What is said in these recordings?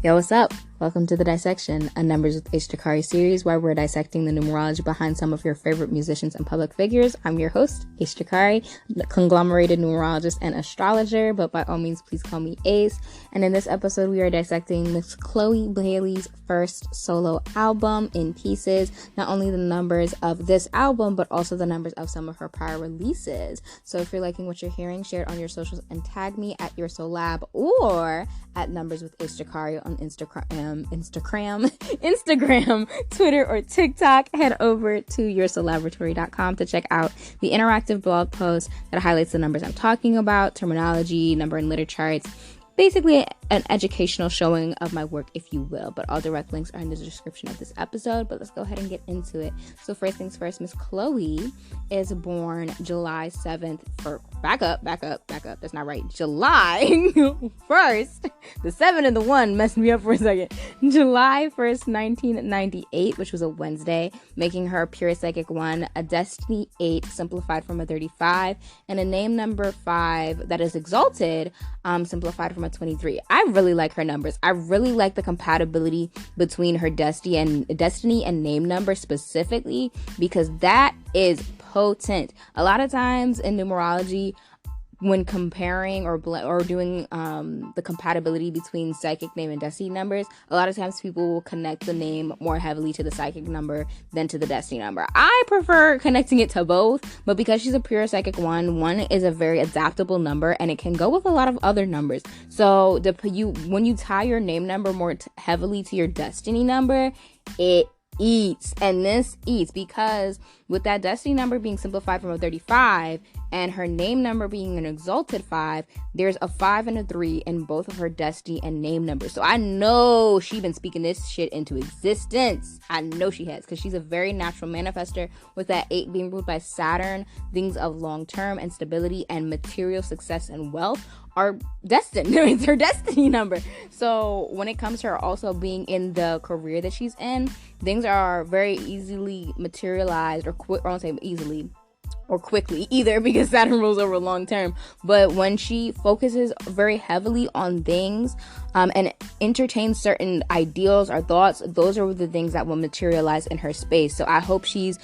Yo, what's up? Welcome to the Dissection, a Numbers with Ishtakari series where we're dissecting the numerology behind some of your favorite musicians and public figures. I'm your host, Ishtakari, conglomerated numerologist and astrologer, but by all means, please call me Ace. And in this episode, we are dissecting Miss Chloë Bailey's first solo album in pieces. Not only the numbers of this album, but also the numbers of some of her prior releases. So if you're liking what you're hearing, share it on your socials and tag me at Your Soul Lab or at Numbers with Ishtakari on Instagram, Twitter, or TikTok. Head over to yoursoullaboratory.com to check out the interactive blog post that highlights the numbers I'm talking about, terminology, number and letter charts. Basically an educational showing of my work, if you will, but all direct links are in the description of this episode. But let's go ahead and get into it. So first things first, Miss Chloë is born July 7th back up. That's not right. July 1st. The 7 and the 1 messed me up for a second. July 1st, 1998, which was a Wednesday, making her a pure psychic 1, a destiny 8, simplified from a 35, and a name number 5 that is exalted, simplified from a 23. I really like her numbers. I really like the compatibility between her destiny and name number specifically, because that is potent. A lot of times in numerology, when comparing or doing the compatibility between psychic name and destiny numbers, a lot of times people will connect the name more heavily to the psychic number than to the destiny number. I prefer connecting it to both, but because she's a pure psychic 1 is a very adaptable number, and it can go with a lot of other numbers. So when you tie your name number more heavily to your destiny number, it eats. And this eats because with that destiny number being simplified from a 35 and her name number being an exalted 5, there's a 5 and a 3 in both of her destiny and name numbers. So I know she's been speaking this shit into existence. I know she has, because she's a very natural manifester, with that 8 being ruled by Saturn. Things of long term and stability and material success and wealth are destined. It's her destiny number. So when it comes to her also being in the career that she's in, things are very easily materialized, or I won't say easily or quickly either, because Saturn rules over long term. But when she focuses very heavily on things and entertains certain ideals or thoughts, those are the things that will materialize in her space. So I hope she's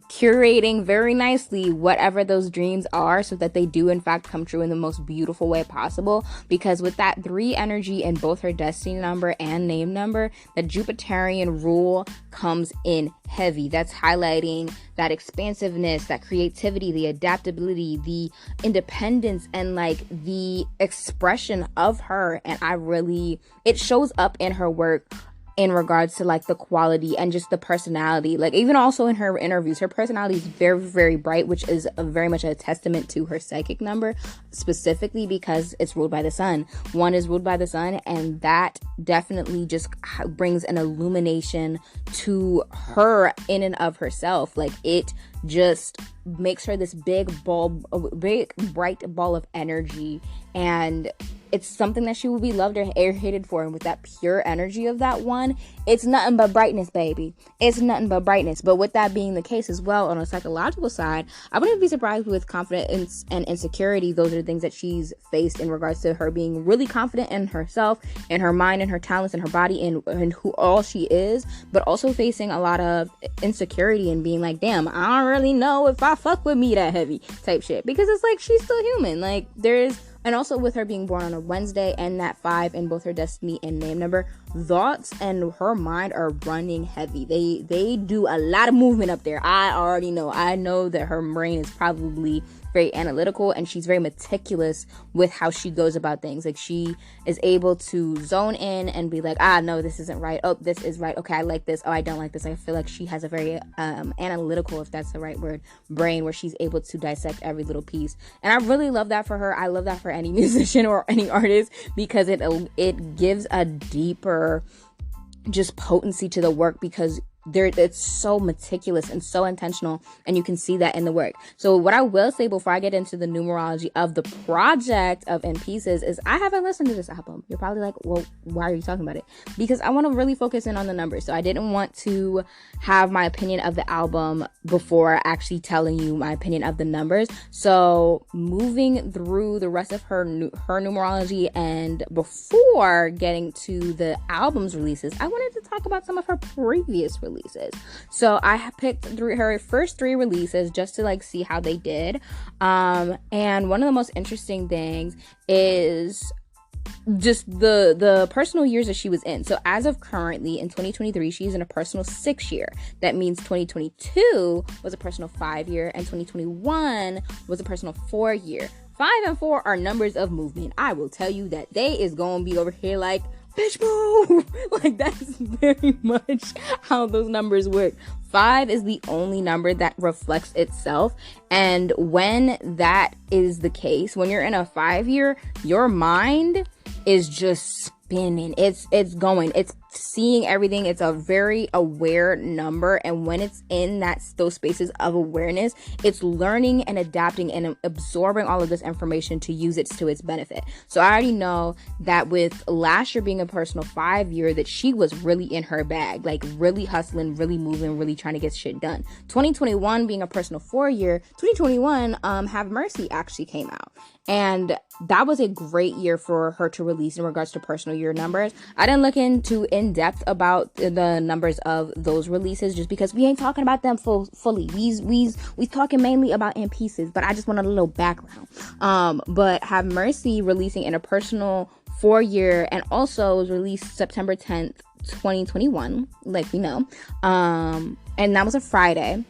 curating very nicely whatever those dreams are, so that they do in fact come true in the most beautiful way possible. Because with that 3 energy in both her destiny number and name number, the Jupiterian rule comes in heavy. That's highlighting that expansiveness, that creativity, the adaptability, the independence, and like the expression of her. And it shows up in her work in regards to like the quality and just the personality. Like even also in her interviews, her personality is very, very bright, which is very much a testament to her psychic number, specifically because it's ruled by the sun. 1 is ruled by the sun, and that definitely just brings an illumination to her in and of herself. Like it just makes her this big bright ball of energy, and it's something that she will be loved or hated for. And with that pure energy of that 1, it's nothing but brightness, baby. It's nothing but brightness. But with that being the case as well, on a psychological side, I wouldn't be surprised with confidence and insecurity. Those are the things that she's faced in regards to her being really confident in herself, in her mind, and her talents, and her body, and who all she is, but also facing a lot of insecurity and being like, damn, I don't really know if I fuck with me that heavy type shit. Because it's like, she's still human. Like and also with her being born on a Wednesday and that 5 in both her destiny and name number, thoughts and her mind are running heavy. They do a lot of movement up there. I already know. I know that her brain is probably very analytical, and she's very meticulous with how she goes about things. Like she is able to zone in and be like, no, this isn't right. Oh, this is right. Okay, I like this. Oh, I don't like this. I feel like she has a very analytical, if that's the right word, brain, where she's able to dissect every little piece. And I really love that for her. I love that for any musician or any artist, because it gives a deeper just potency to the work, because it's so meticulous and so intentional, and you can see that in the work. So what I will say before I get into the numerology of the project of In Pieces is I haven't listened to this album. You're probably like, well, why are you talking about it? Because I want to really focus in on the numbers. So I didn't want to have my opinion of the album before actually telling you my opinion of the numbers. So moving through the rest of her numerology, and before getting to the album's releases, I wanted to talk about some of her previous releases. So I picked her first 3 releases just to like see how they did. And one of the most interesting things is just the personal years that she was in. So as of currently in 2023, she's in a personal 6 year. That means 2022 was a personal 5 year, and 2021 was a personal 4 year. 5 and 4 are numbers of movement. I will tell you that they is gonna be over here like, bitch move. Like, that's very much how those numbers work. 5 is the only number that reflects itself, and when that is the case, when you're in a 5 year, your mind is just spinning. It's going. It's seeing everything. It's a very aware number, and when it's in those spaces of awareness, it's learning and adapting and absorbing all of this information to use it to its benefit. So I already know that with last year being a personal 5 year, that she was really in her bag, like really hustling, really moving, really trying to get shit done. 2021 being a personal 4 year, 2021 Have Mercy actually came out, and that was a great year for her to release in regards to personal year numbers. I didn't look into in depth about the numbers of those releases just because we ain't talking about them fully. We talking mainly about In Pieces, but I just wanted a little background. But Have Mercy releasing in a personal 4 year, and also was released September 10th, 2021, like we know. And that was a Friday.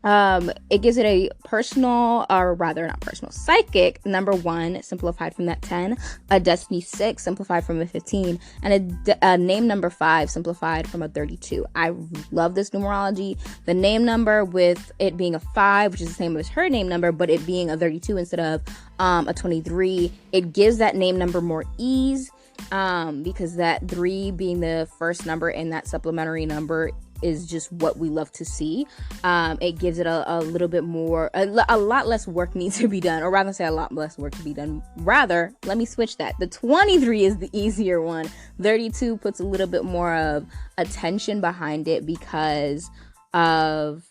It gives it a personal, or rather not personal, psychic number 1, simplified from that 10, a destiny 6, simplified from a 15, and a name number 5, simplified from a 32. I love this numerology. The name number, with it being a 5, which is the same as her name number, but it being a 32 instead of a 23, it gives that name number more ease, because that 3 being the first number in that supplementary number is just what we love to see. It gives it a little bit more, a lot less work needs to be done, or rather say a lot less work to be done. Rather, let me switch that. The 23 is the easier one. 32 puts a little bit more of attention behind it because of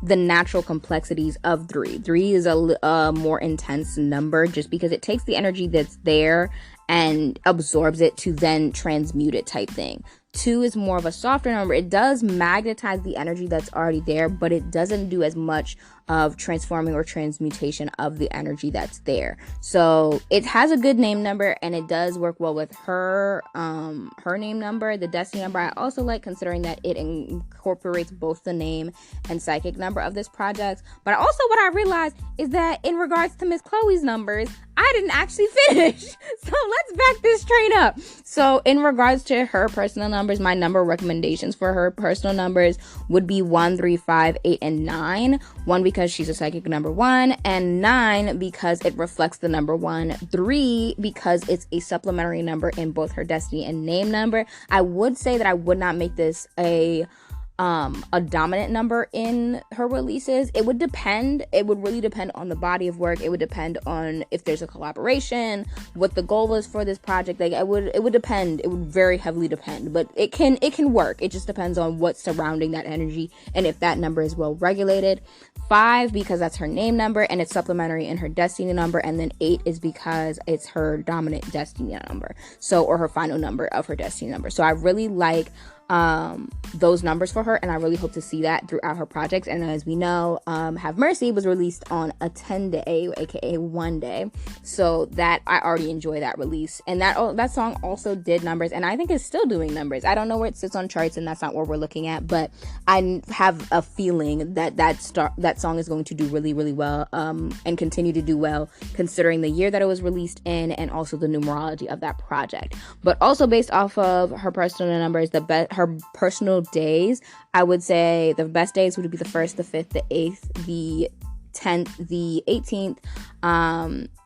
the natural complexities of 3. 3 is a more intense number just because it takes the energy that's there and absorbs it to then transmute it type thing. 2 is more of a softer number. It does magnetize the energy that's already there, but it doesn't do as much of transforming or transmutation of the energy that's there. So it has a good name number, and it does work well with her name number, the destiny number. I also like considering that it incorporates both the name and psychic number of this project. But also what I realized is that in regards to Miss Chloe's numbers, I didn't actually finish. So let's back this train up. So in regards to her personal numbers, my number recommendations for her personal numbers would be 1, 3, 5, 8, and 9. 1 because she's a psychic number 1, and 9 because it reflects the number 1. 3 because it's a supplementary number in both her destiny and name number. I would say that I would not make this a dominant number in her releases. It would depend. It would really depend on the body of work. It would depend on if there's a collaboration, what the goal is for this project. Like it would depend. It would very heavily depend, but it can work. It just depends on what's surrounding that energy and if that number is well regulated. 5 because that's her name number and it's supplementary in her destiny number, and then 8 is because it's her dominant destiny number. So, or her final number of her destiny number. So I really like those numbers for her, and I really hope to see that throughout her projects. And as we know, Have Mercy was released on a 10-day, aka 1 day, so that I already enjoy that release, and that song also did numbers, and I think it's still doing numbers. I don't know where it sits on charts, and that's not what we're looking at, but I have a feeling that song is going to do really, really well, and continue to do well considering the year that it was released in, and also the numerology of that project. But also based off of her personal numbers, her personal days, I would say the best days would be the 1st, the 5th, the 8th, the 10th, the 18th,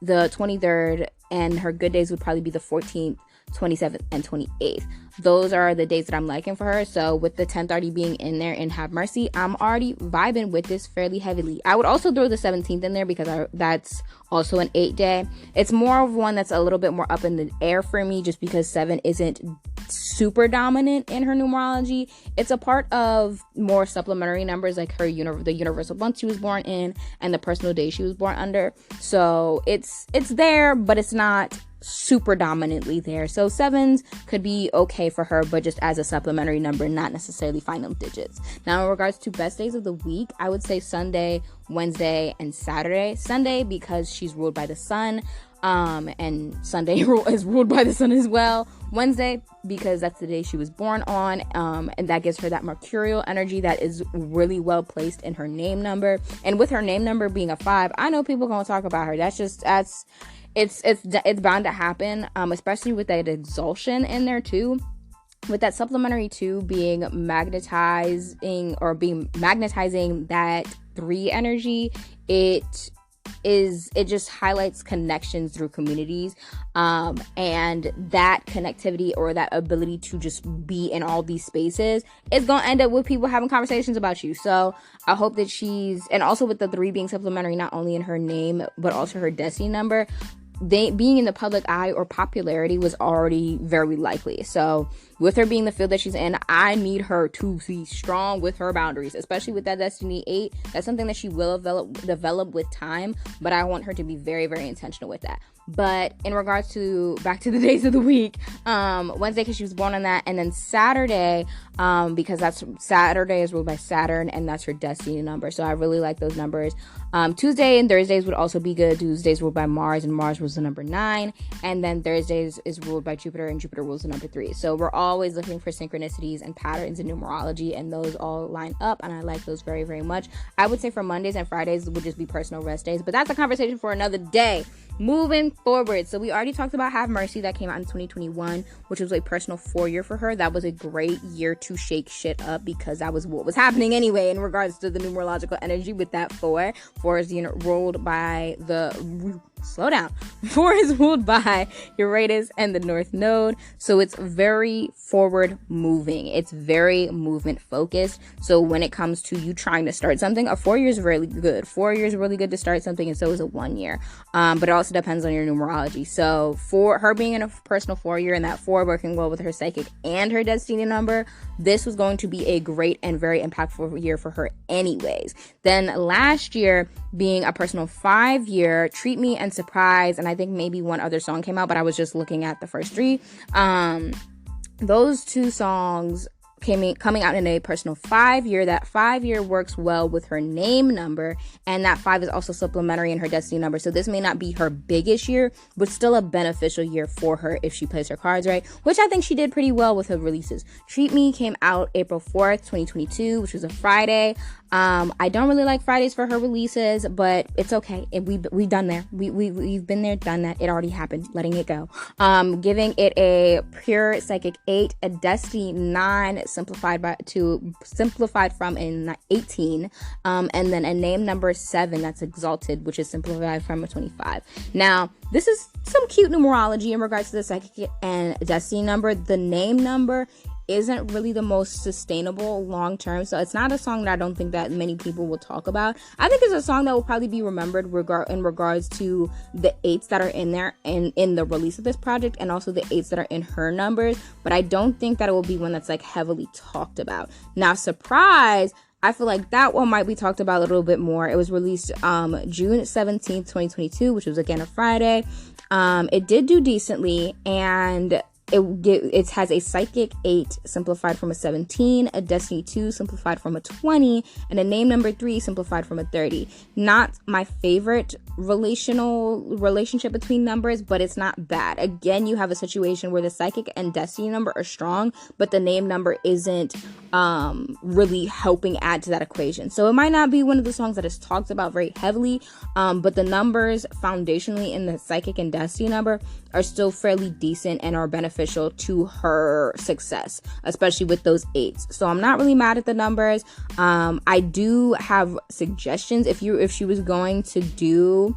the 23rd, and her good days would probably be the 14th, 27th, and 28th. Those are the dates that I'm liking for her. So with the 10th already being in there and Have Mercy, I'm already vibing with this fairly heavily. I would also throw the 17th in there because that's also an 8-day. It's more of one that's a little bit more up in the air for me, just because 7 isn't super dominant in her numerology. It's a part of more supplementary numbers, like her the universal month she was born in and the personal day she was born under. So it's there, but it's not super dominantly there. So 7s could be okay for her, but just as a supplementary number, not necessarily final digits. Now, in regards to best days of the week, I would say Sunday, Wednesday, and Saturday. Sunday because she's ruled by the sun, and Sunday is ruled by the sun as well. Wednesday because that's the day she was born on, and that gives her that mercurial energy that is really well placed in her name number. And with her name number being a 5, I know people gonna talk about her. It's bound to happen, especially with that exaltation in there too. With that supplementary 2 being magnetizing that 3 energy, it just highlights connections through communities, and that connectivity or that ability to just be in all these spaces is going to end up with people having conversations about you. So I hope that and also with the 3 being supplementary, not only in her name, but also her destiny number, being in the public eye or popularity was already very likely. So with her being the field that she's in, I need her to be strong with her boundaries, especially with that Destiny 8. That's something that she will develop with time, but I want her to be very, very intentional with that. But in regards to back to the days of the week, Wednesday because she was born on that, and then Saturday because Saturday is ruled by Saturn, and that's her destiny number. So I really like those numbers. Tuesday and Thursdays would also be good. Tuesdays ruled by Mars, and Mars was the number 9, and then Thursdays is ruled by Jupiter, and Jupiter rules the number 3. So we're always looking for synchronicities and patterns in numerology, and those all line up, and I like those very, very much. I would say for Mondays and Fridays would just be personal rest days, but that's a conversation for another day. Moving forward, so we already talked about Have Mercy that came out in 2021, which was a personal 4 year for her. That was a great year to shake shit up because that was what was happening anyway in regards to the numerological energy with that 4. 4 is ruled by slow down. 4 is ruled by Uranus and the North Node, so it's very forward moving. It's very movement focused. So when it comes to you trying to start something, a 4 year is really good. 4 years is really good to start something, and so is a 1 year. But it also depends on your numerology. So for her being in a personal 4 year and that 4 working well with her psychic and her destiny number, this was going to be a great and very impactful year for her anyways. Then last year being a personal 5 year, Treat Me and Surprise, and I think maybe one other song came out, but I was just looking at the first 3. Those 2 songs coming out in a personal 5 year. That 5 year works well with her name number, and that 5 is also supplementary in her destiny number. So this may not be her biggest year, but still a beneficial year for her if she plays her cards right, which I think she did pretty well with her releases. Treat Me came out April 4th, 2022, which was a Friday. I don't really like Fridays for her releases, but it's okay. We've done there. We've been there, done that. It already happened. Letting it go. Giving it a pure psychic 8, a destiny 9, simplified from an 18, and then a name number 7 that's exalted, which is simplified from a 25. Now, this is some cute numerology in regards to the psychic and destiny number. The name number isn't really the most sustainable long term, so it's not a song that I don't think that many people will talk about. I think it's a song that will probably be remembered in regards to the 8s that are in there and in the release of this project, and also the 8s that are in her numbers, but I don't think that it will be one that's like heavily talked about. Now, Surprise, I feel like that one might be talked about a little bit more. It was released June 17th, 2022, which was again a Friday. It did do decently, and it has a psychic 8 simplified from a 17, a destiny 2 simplified from a 20, and a name number 3 simplified from a 30. Not my favorite relationship between numbers, but it's not bad. Again, you have a situation where the psychic and destiny number are strong, but the name number isn't really helping add to that equation. So it might not be one of the songs that is talked about very heavily, but the numbers foundationally in the psychic and destiny number are still fairly decent and are beneficial to her success, especially with those 8s. So I'm not really mad at the numbers. I do have suggestions if she was going to do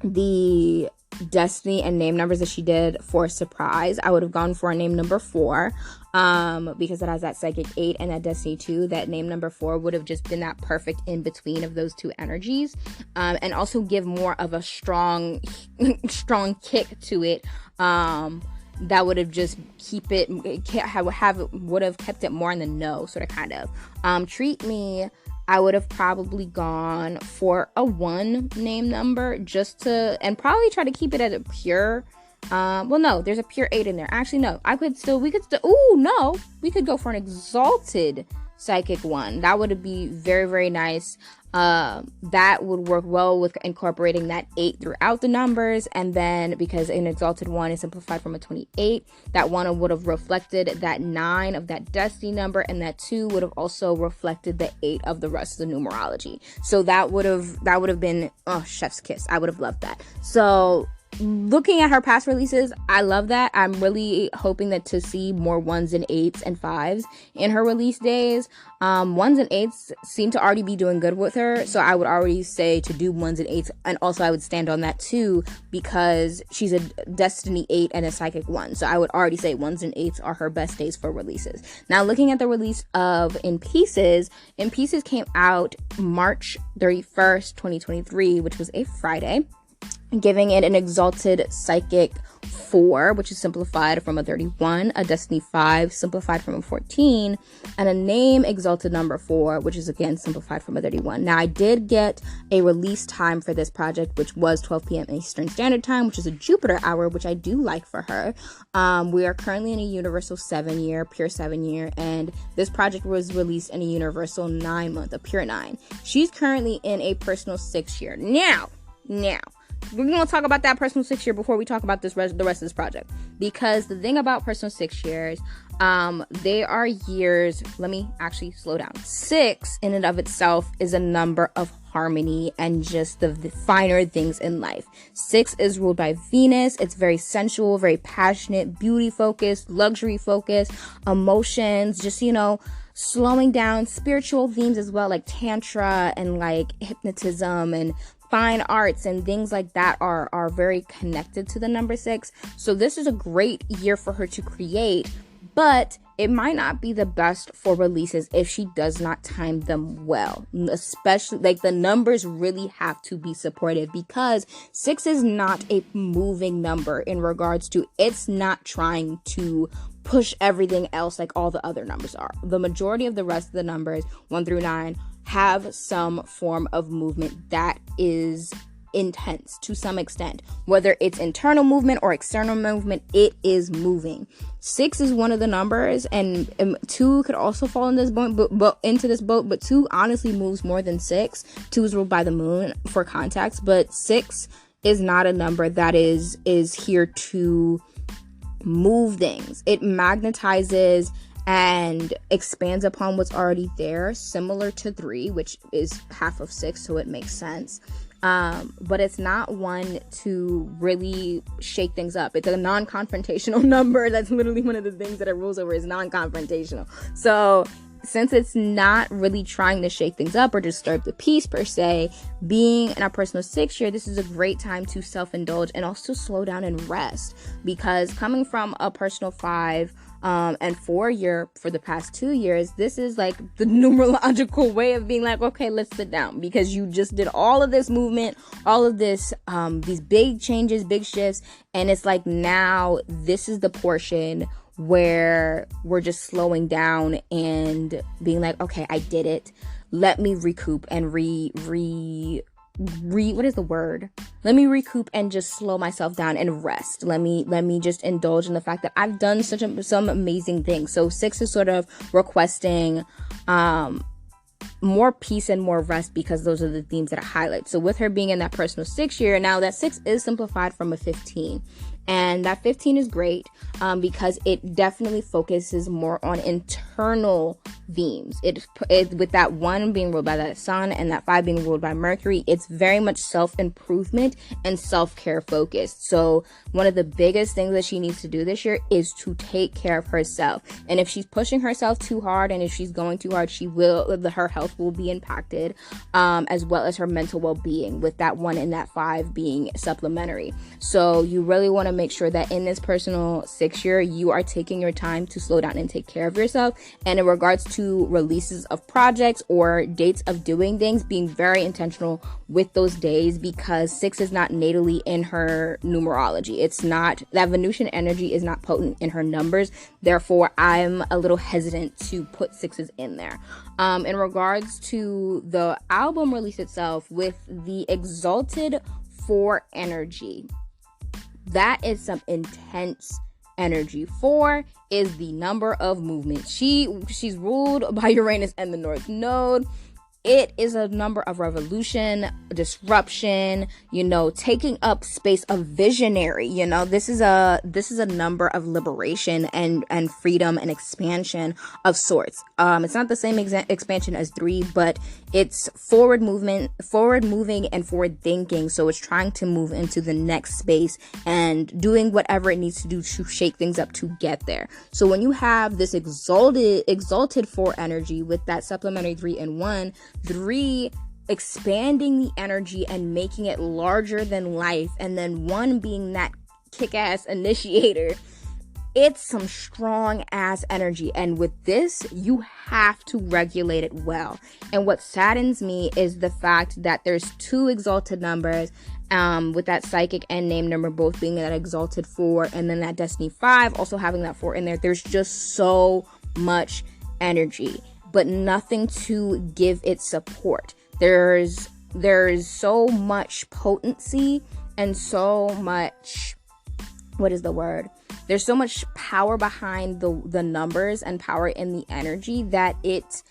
the destiny and name numbers that she did for surprise, I would have gone for a name number 4, because it has that psychic 8 and that destiny 2. That name number 4 would have just been that perfect in between of those two energies, and also give more of a strong kick to it, that would have just would have kept it more in the know, sort of, kind of. Treat Me, I would have probably gone for a 1 name number, and probably try to keep it at a pure, well, no, there's a pure 8 in there. Actually, no, we could go for an exalted psychic 1. That would be very, very nice. That would work well with incorporating that 8 throughout the numbers. And then, because an exalted 1 is simplified from a 28, that 1 would have reflected that 9 of that destiny number, and that 2 would have also reflected the 8 of the rest of the numerology. So that would have been, chef's kiss. I would have loved that. So looking at her past releases, I love that. I'm really hoping that to see more 1s and 8s and 5s in her release days. 1s and 8s seem to already be doing good with her, so I would already say to do 1s and 8s, and also I would stand on that too, because she's a destiny 8 and a psychic 1, so I would already say 1s and 8s are her best days for releases. Now, looking at the release of In Pieces came out March 31st, 2023, which was a Friday, giving it an exalted psychic 4, which is simplified from a 31, a destiny 5, simplified from a 14, and a name exalted number 4, which is again simplified from a 31. Now, I did get a release time for this project, which was 12 p.m. Eastern Standard Time, which is a Jupiter hour, which I do like for her. We are currently in a universal 7-year, pure 7-year, and this project was released in a universal 9-month, a pure 9. She's currently in a personal 6-year. Now, we're going to talk about that personal 6-year before we talk about the rest of this project. Because the thing about personal 6 years, they are years. Let me actually slow down. 6 in and of itself is a number of harmony and just the finer things in life. 6 is ruled by Venus. It's very sensual, very passionate, beauty focused, luxury focused, emotions, just, slowing down, spiritual themes as well, like tantra and like hypnotism and fine arts and things like that are very connected to the number 6. So this is a great year for her to create, but it might not be the best for releases if she does not time them well. Especially, like, the numbers really have to be supportive, because 6 is not a moving number in regards to, it's not trying to push everything else like all the other numbers are. The majority of the rest of the numbers, 1 through 9, have some form of movement that is intense to some extent. Whether it's internal movement or external movement, it is moving. 6 is one of the numbers, and 2 could also fall in this boat, but 2 honestly moves more than 6. 2 is ruled by the moon, for context, but 6 is not a number that is here to move things. It magnetizes and expands upon what's already there, similar to 3, which is half of 6, so it makes sense. But it's not one to really shake things up. It's a non-confrontational number. That's literally one of the things that it rules over, is non-confrontational. So since it's not really trying to shake things up or disturb the peace per se, being in a personal 6-year, this is a great time to self-indulge and also slow down and rest, because coming from a personal 5 and 4-year for the past 2 years, this is like the numerological way of being like, okay, let's sit down, because you just did all of this movement, all of this, these big changes, big shifts, and it's like, now this is the portion where we're just slowing down and being like, okay, I did it. Let me recoup and what is the word? Let me recoup and just slow myself down and rest. Let me just indulge in the fact that I've done some amazing things. So 6 is sort of requesting more peace and more rest, because those are the themes that I highlight. So with her being in that personal 6-year, now that 6 is simplified from a 15. And that 15 is great because it definitely focuses more on internal themes. It with that 1 being ruled by that sun and that 5 being ruled by Mercury, it's very much self-improvement and self-care focused. So one of the biggest things that she needs to do this year is to take care of herself. And if she's pushing herself too hard and if she's going too hard, her health will be impacted, as well as her mental well-being, with that 1 and that 5 being supplementary. So you really want to make sure that in this personal 6 year, you are taking your time to slow down and take care of yourself. And in regards to releases of projects or dates of doing things, being very intentional with those days, because 6 is not natally in her numerology. It's not, that Venusian energy is not potent in her numbers. Therefore, I'm a little hesitant to put 6s in there. In regards to the album release itself, with the Exalted 4 energy, that is some intense energy. 4 is the number of movement. She's ruled by Uranus and the North Node. It is a number of revolution, disruption, taking up space, of visionary. This is a number of liberation and freedom and expansion of sorts. It's not the same expansion as 3, but it's forward moving and forward thinking. So it's trying to move into the next space and doing whatever it needs to do to shake things up to get there. So when you have this exalted 4 energy with that supplementary 3 and 1, 3 expanding the energy and making it larger than life, and then 1 being that kick-ass initiator, it's some strong ass energy. And with this, you have to regulate it well. And what saddens me is the fact that there's 2 exalted numbers, with that psychic and name number both being that exalted 4, and then that destiny 5 also having that 4 in there. There's just so much energy, but nothing to give it support. There's so much potency and so much, there's so much power behind the numbers and power in the energy that it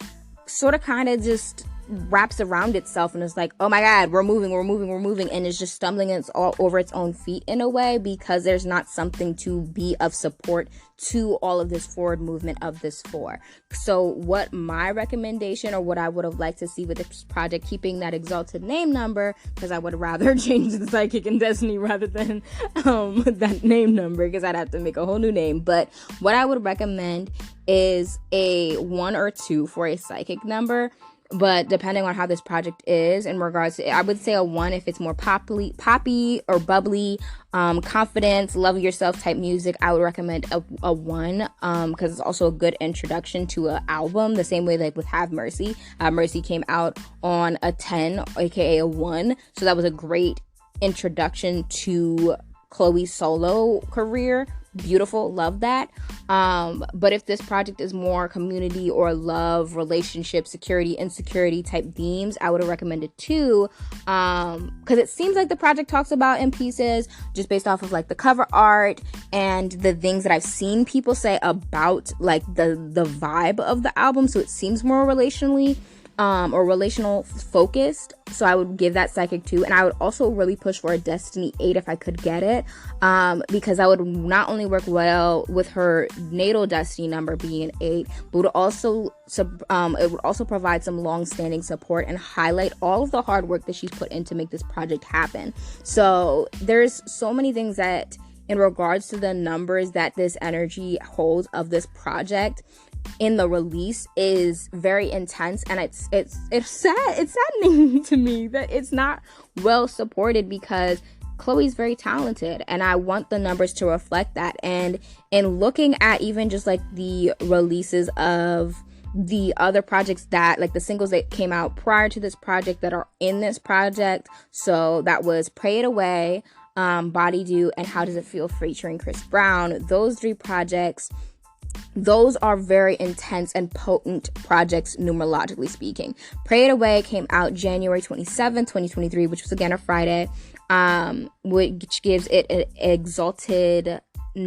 sort of kind of just wraps around itself and is like, oh my god, we're moving, and it's just stumbling all over its own feet in a way, because there's not something to be of support to all of this forward movement of this 4. So what my recommendation, or what I would have liked to see with this project, keeping that exalted name number, because I would rather change the psychic and destiny rather than that name number, because I'd have to make a whole new name. But what I would recommend is a 1 or 2 for a psychic number. But depending on how this project is in regards to, I would say a 1 if it's more poppy or bubbly, confidence, love yourself type music. I would recommend a 1, because it's also a good introduction to an album, the same way like with Have Mercy. Mercy came out on a 10, aka a 1. So that was a great introduction to Chloe's solo career. Beautiful, love that. But if this project is more community or love, relationship, security, insecurity type themes, I would have recommended 2, because it seems like the project talks about in pieces, just based off of like the cover art and the things that I've seen people say about like the vibe of the album. So it seems more relationally or relational focused. So I would give that psychic 2, and I would also really push for a destiny 8 if I could get it, because I would not only work well with her natal destiny number being an 8, but it would also provide some long-standing support and highlight all of the hard work that she's put in to make this project happen. So there's so many things that, in regards to the numbers that this energy holds of this project in the release, is very intense, and it's saddening to me that it's not well supported, because Chloe's very talented, and I want the numbers to reflect that. And in looking at even just like the releases of the other projects, that like the singles that came out prior to this project that are in this project, so that was Pray It Away, Body Do, and How Does It Feel featuring Chris Brown. Those 3 projects, those are very intense and potent projects, numerologically speaking. Pray It Away came out January 27, 2023, which was again a Friday, which gives it an exalted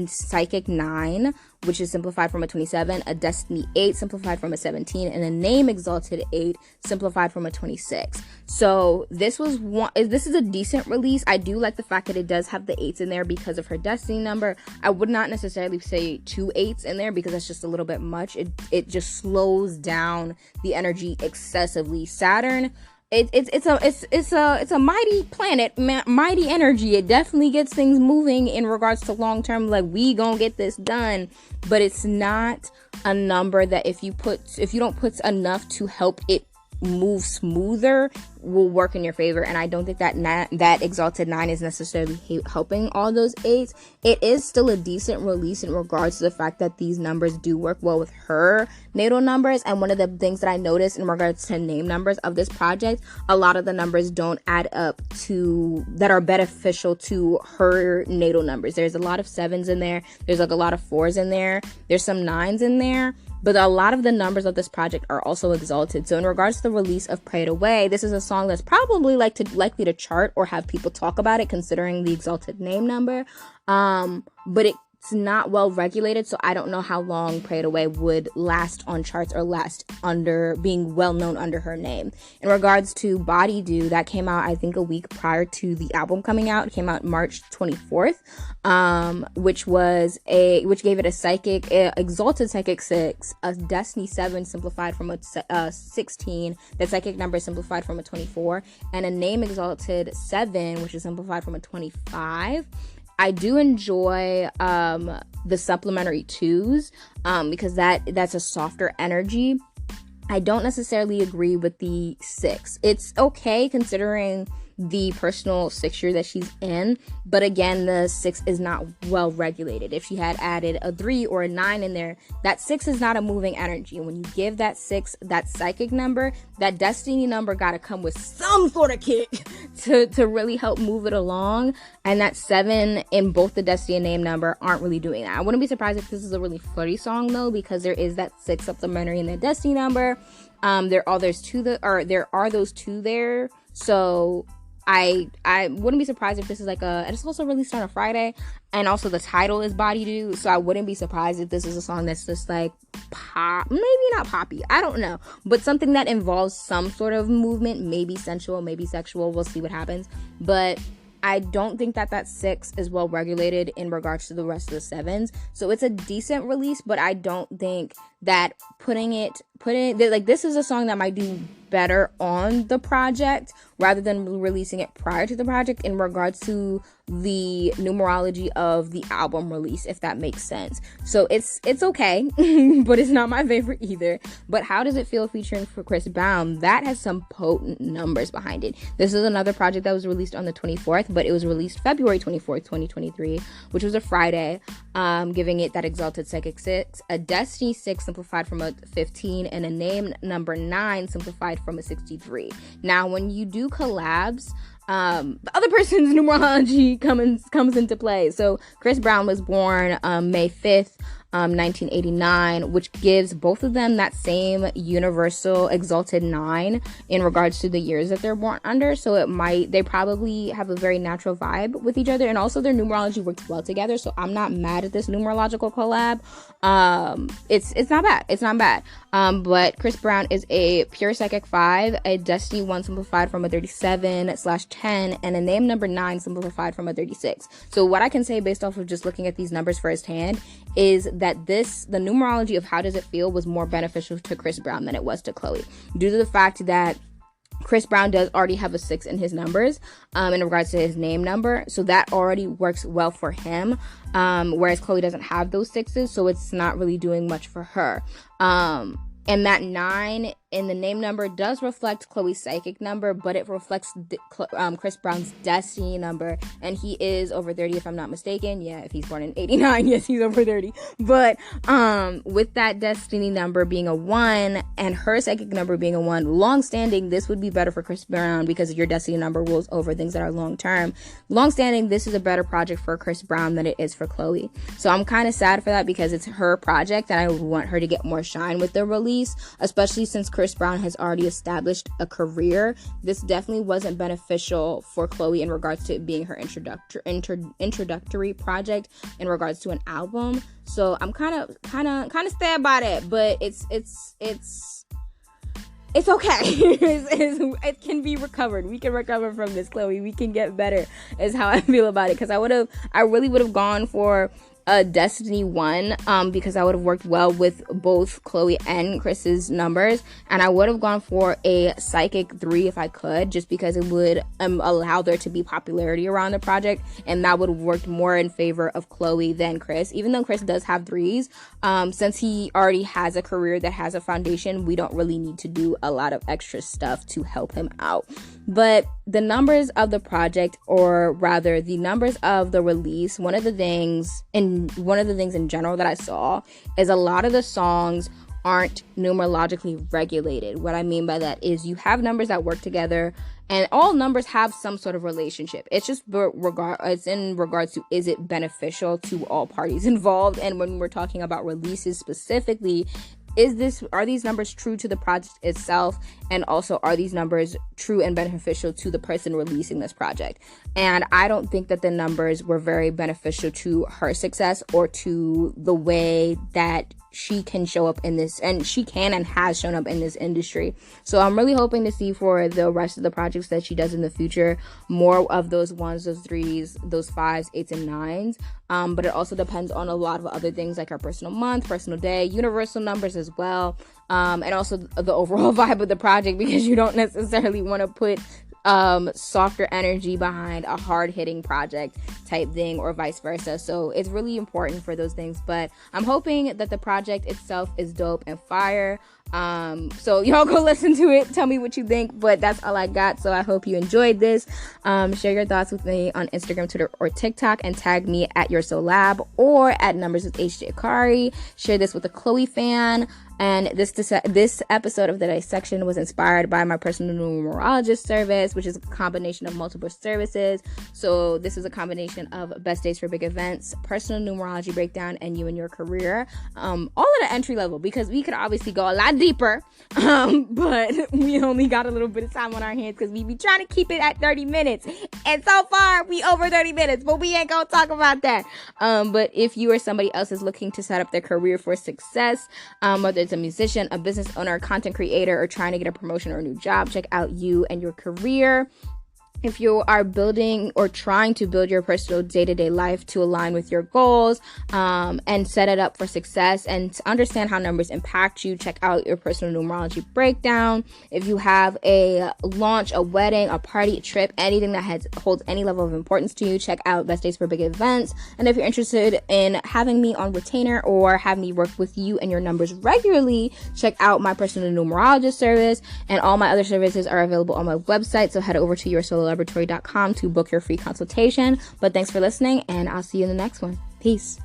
Psychic 9, which is simplified from a 27, a Destiny 8, simplified from a 17, and a Name Exalted 8, simplified from a 26. So this is a decent release. I do like the fact that it does have the 8s in there because of her Destiny number. I would not necessarily say 2 8s in there because that's just a little bit much. It just slows down the energy excessively. Saturn, it's a mighty planet, mighty energy. It definitely gets things moving in regards to long term, like we gonna get this done. But it's not a number that if you don't put enough to help it move smoother will work in your favor. And I don't think that Exalted 9 is necessarily helping all those 8s. It is still a decent release in regards to the fact that these numbers do work well with her natal numbers. And one of the things that I noticed in regards to name numbers of this project, a lot of the numbers don't add up to that are beneficial to her natal numbers. There's a lot of 7s in there. There's like a lot of 4s in there. There's some 9s in there. But a lot of the numbers of this project are also exalted. So in regards to the release of Pray It Away, this is a song that's probably likely to chart or have people talk about it considering the exalted name number. But it's not well regulated, so I don't know how long Pray It Away would last on charts or last under being well known under her name. In regards to Body Do, that came out I think a week prior to the album coming out. It came out March 24th, which gave it a exalted Psychic 6, a Destiny 7 simplified from a 16, that Psychic number simplified from a 24, and a Name Exalted 7, which is simplified from a 25. I do enjoy the supplementary 2s because that's a softer energy. I don't necessarily agree with the 6. It's okay considering the personal 6 year that she's in, but again, the 6 is not well regulated. If she had added a 3 or a 9 in there, that 6 is not a moving energy. When you give that 6 that Psychic number, that Destiny number got to come with some sort of kick to really help move it along. And that 7 in both the Destiny and Name number aren't really doing that. I wouldn't be surprised if this is a really flirty song though, because there is that 6 supplementary in the Destiny number. There are those 2 there. So I wouldn't be surprised if this is it's also released on a Friday, and also the title is Body Do, so I wouldn't be surprised if this is a song that's just like pop, maybe not poppy, I don't know, but something that involves some sort of movement, maybe sensual, maybe sexual, we'll see what happens. But I don't think that 6 is well regulated in regards to the rest of the 7s. So it's a decent release, but I don't think that this is a song that might do better on the project rather than releasing it prior to the project in regards to the numerology of the album release, if that makes sense. So it's okay, but it's not my favorite either. But How Does It Feel featuring for Chris Brown, that has some potent numbers behind it. This is another project that was released on the 24th, but it was released February 24th, 2023, which was a Friday, giving it that exalted Psychic 6, a Destiny 6 simplified from a 15, and a Name number 9 simplified from a 63. Now, when you do collabs, the other person's numerology comes into play. So Chris Brown was born May 5th, 1989, which gives both of them that same universal exalted 9 in regards to the years that they're born under. So they probably have a very natural vibe with each other, and also their numerology works well together. So I'm not mad at this numerological collab. It's not bad. But Chris Brown is a pure Psychic 5, a Destiny 1 simplified from a 37/10, and a Name number 9 simplified from a 36. So what I can say based off of just looking at these numbers firsthand is that the numerology of How Does It Feel was more beneficial to Chris Brown than it was to Chloe, due to the fact that Chris Brown does already have a 6 in his numbers in regards to his name number, so that already works well for him, whereas Chloe doesn't have those 6s, so it's not really doing much for her. And that 9 in the name number does reflect Chloe's psychic number, but it reflects Chris Brown's destiny number, and he is over 30 if I'm not mistaken. Yeah, if he's born in 89, yes, he's over 30. But with that destiny number being a 1 and her psychic number being a 1, long-standing, this would be better for Chris Brown because your destiny number rules over things that are long-term. Long-standing, this is a better project for Chris Brown than it is for Chloe. So I'm kind of sad for that because it's her project and I would want her to get more shine with the release, especially since Chris Chris Brown has already established a career, this definitely wasn't beneficial for Chloe in regards to it being her introductory project in regards to an album. So I'm kind of sad about it, but it's okay. It can be recovered. We can recover from this, Chloe. We can get better, is how I feel about it. Because I really would have gone for a Destiny 1, because I would have worked well with both Chloe and Chris's numbers, and I would have gone for a Psychic 3 if I could, just because it would allow there to be popularity around the project, and that would have worked more in favor of Chloe than Chris. Even though Chris does have 3s, since he already has a career that has a foundation, we don't really need to do a lot of extra stuff to help him out. But the numbers of the project, or rather the numbers of the release, one of the things in general that I saw is a lot of the songs aren't numerologically regulated. What I mean by that is you have numbers that work together, and all numbers have some sort of relationship. It's just it's in regards to, is it beneficial to all parties involved? And when we're talking about releases specifically, are these numbers true to the project itself, and also are these numbers true and beneficial to the person releasing this project? And I don't think that the numbers were very beneficial to her success or to the way that she can show up in this, and she can and has shown up in this industry. So I'm really hoping to see for the rest of the projects that she does in the future more of those 1s, those 3s, those 5s, 8s, and 9s. But it also depends on a lot of other things like her personal month, personal day, universal numbers as well, and also the overall vibe of the project, because you don't necessarily want to put softer energy behind a hard-hitting project type thing, or vice versa. So it's really important for those things, but I'm hoping that the project itself is dope and fire. So y'all go listen to it, tell me what you think, but that's all I got. So I hope you enjoyed this. Share your thoughts with me on Instagram, Twitter, or TikTok, and tag me at YourSoulLab or at Numbers with HJ Akari. Share this with a Chloe fan. And this episode of the Dissection was inspired by my personal numerologist service, which is a combination of multiple services. So this is a combination of best days for big events, personal numerology breakdown, and you and your career. All at an entry level, because we could obviously go a lot deeper, but we only got a little bit of time on our hands because we be trying to keep it at 30 minutes. And so far, we over 30 minutes, but we ain't gonna talk about that. But if you or somebody else is looking to set up their career for success, whether it's a musician, a business owner, a content creator, or trying to get a promotion or a new job, check out You and Your Career. If you are building or trying to build your personal day-to-day life to align with your goals, and set it up for success, and to understand how numbers impact you, check out Your Personal Numerology Breakdown. If you have a launch, a wedding, a party, a trip, anything that holds any level of importance to you, check out Best Days for Big Events. And if you're interested in having me on retainer or have me work with you and your numbers regularly, check out my personal numerologist service. And all my other services are available on my website, so head over to YourSoulLaboratory.com to book your free consultation. But thanks for listening, and I'll see you in the next one. Peace.